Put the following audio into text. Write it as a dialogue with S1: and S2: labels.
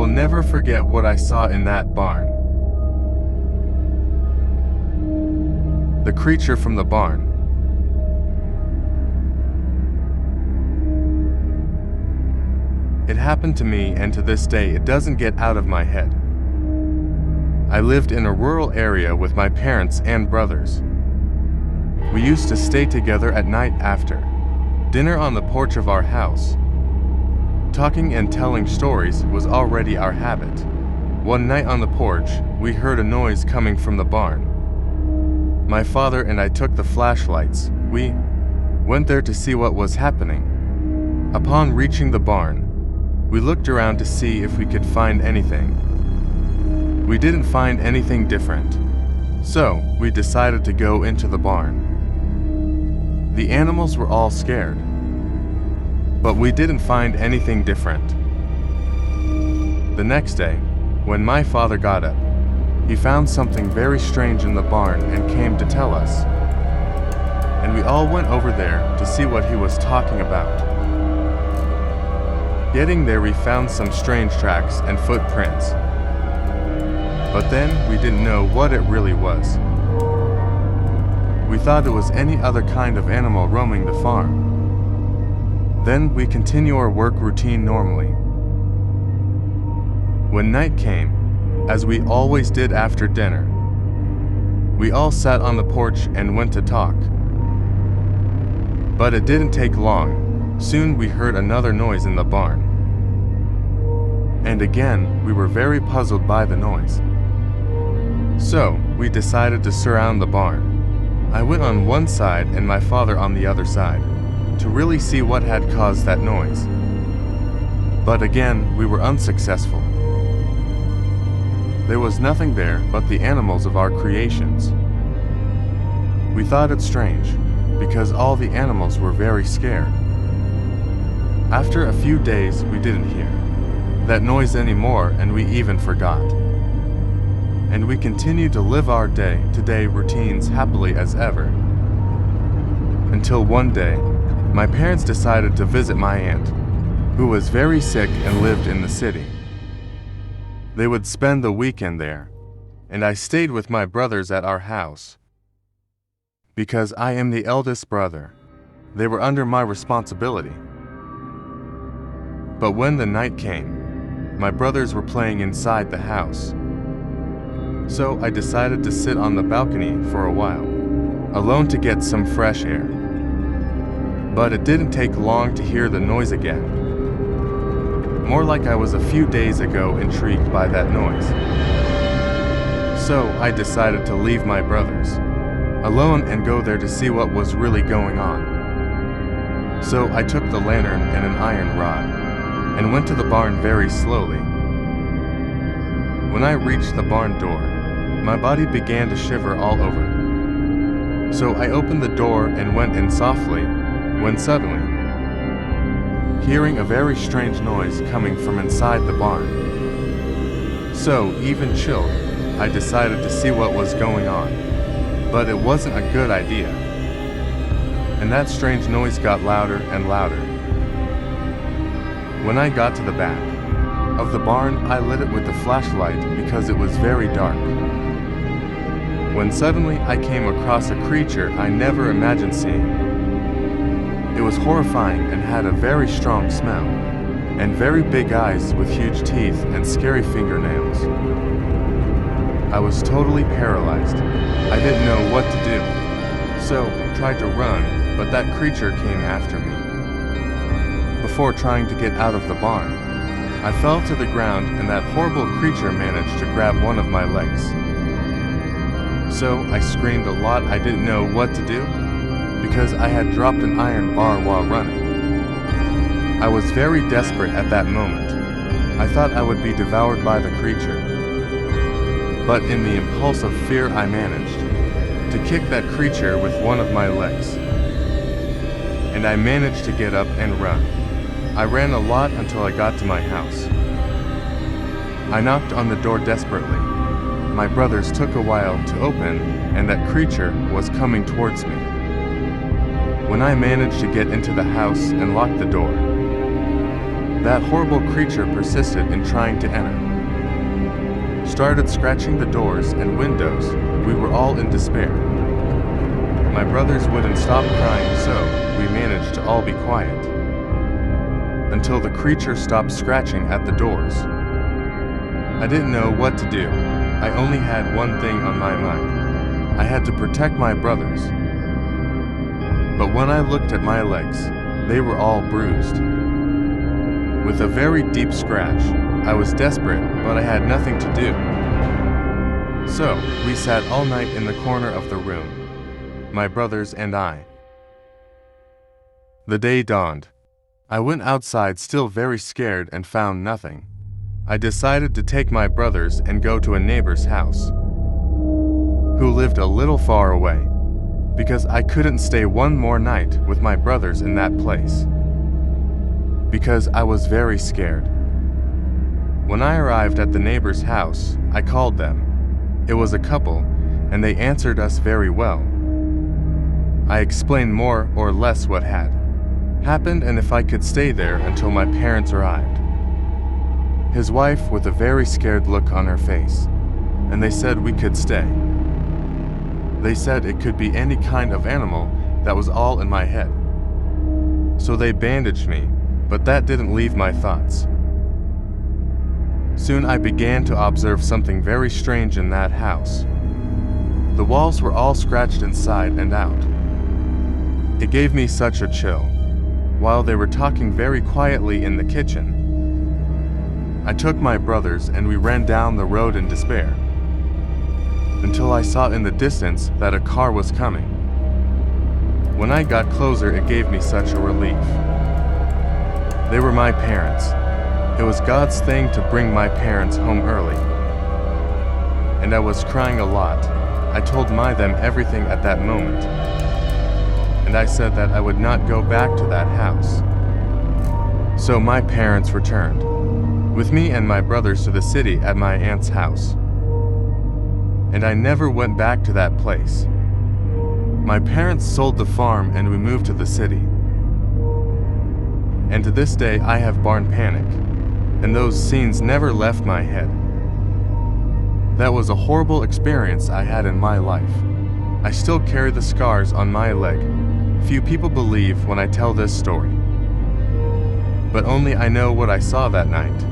S1: will never forget what I saw in that barn. The creature from the barn. It happened to me, and to this day it doesn't get out of my head. I lived in a rural area with my parents and brothers. We used to stay together at night after dinner on the porch of our house. Talking and telling stories was already our habit. One night on the porch, we heard a noise coming from the barn. My father and I took the flashlights. We went there to see what was happening. Upon reaching the barn, we looked around to see if we could find anything. We didn't find anything different, so we decided to go into the barn. The animals were all scared, but we didn't find anything different. The next day, when my father got up, he found something very strange in the barn and came to tell us. And we all went over there to see what he was talking about. Getting there, we found some strange tracks and footprints. But then we didn't know what it really was. We thought it was any other kind of animal roaming the farm. Then we continue our work routine normally. When night came, as we always did after dinner, we all sat on the porch and went to talk. But it didn't take long. Soon we heard another noise in the barn. And again, we were very puzzled by the noise. So, we decided to surround the barn. I went on one side and my father on the other side, to really see what had caused that noise. But again, we were unsuccessful. There was nothing there but the animals of our creations. We thought it strange, because all the animals were very scared. After a few days, we didn't hear that noise anymore, and we even forgot. And we continued to live our day-to-day routines happily as ever. Until one day, my parents decided to visit my aunt, who was very sick and lived in the city. They would spend the weekend there, and I stayed with my brothers at our house. Because I am the eldest brother, they were under my responsibility. But when the night came, my brothers were playing inside the house. So I decided to sit on the balcony for a while, alone to get some fresh air. But it didn't take long to hear the noise again. More like I was a few days ago intrigued by that noise. So I decided to leave my brothers alone and go there to see what was really going on. So I took the lantern and an iron rod and went to the barn very slowly. When I reached the barn door, my body began to shiver all over. So I opened the door and went in softly, when suddenly, hearing a very strange noise coming from inside the barn. So, even chilled, I decided to see what was going on. But it wasn't a good idea. And that strange noise got louder and louder. When I got to the back of the barn, I lit it with the flashlight because it was very dark. When suddenly I came across a creature I never imagined seeing. It was horrifying and had a very strong smell, and very big eyes with huge teeth and scary fingernails. I was totally paralyzed. I didn't know what to do, so I tried to run, but that creature came after me. Before trying to get out of the barn, I fell to the ground, and that horrible creature managed to grab one of my legs. So I screamed a lot. I didn't know what to do, because I had dropped an iron bar while running. I was very desperate at that moment. I thought I would be devoured by the creature. But in the impulse of fear, I managed to kick that creature with one of my legs. And I managed to get up and run. I ran a lot until I got to my house. I knocked on the door desperately. My brothers took a while to open, and that creature was coming towards me. When I managed to get into the house and lock the door, That horrible creature persisted in trying to enter. Started scratching the doors and windows. We were all in despair. My brothers wouldn't stop crying, so we managed to all be quiet until the creature stopped scratching at the doors. I didn't know what to do. I only had one thing on my mind. I had to protect my brothers. But when I looked at my legs, they were all bruised, with a very deep scratch. I was desperate, but I had nothing to do. So, we sat all night in the corner of the room, my brothers and I. The day dawned. I went outside still very scared and found nothing. I decided to take my brothers and go to a neighbor's house, who lived a little far away, because I couldn't stay one more night with my brothers in that place, because I was very scared. When I arrived at the neighbor's house, I called them. It was a couple, and they answered us very well. I explained more or less what had happened and if I could stay there until my parents arrived. His wife with a very scared look on her face, and they said we could stay. They said it could be any kind of animal. That was all in my head. So they bandaged me, but that didn't leave my thoughts. Soon I began to observe something very strange in that house. The walls were all scratched inside and out. It gave me such a chill. While they were talking very quietly in the kitchen, I took my brothers and we ran down the road in despair, until I saw in the distance that a car was coming. When I got closer, it gave me such a relief. They were my parents. It was God's thing to bring my parents home early. And I was crying a lot. I told them everything at that moment. And I said that I would not go back to that house. So my parents returned with me and my brothers to the city at my aunt's house. And I never went back to that place. My parents sold the farm and we moved to the city. And to this day I have barn panic, and those scenes never left my head. That was a horrible experience I had in my life. I still carry the scars on my leg. Few people believe when I tell this story, but only I know what I saw that night.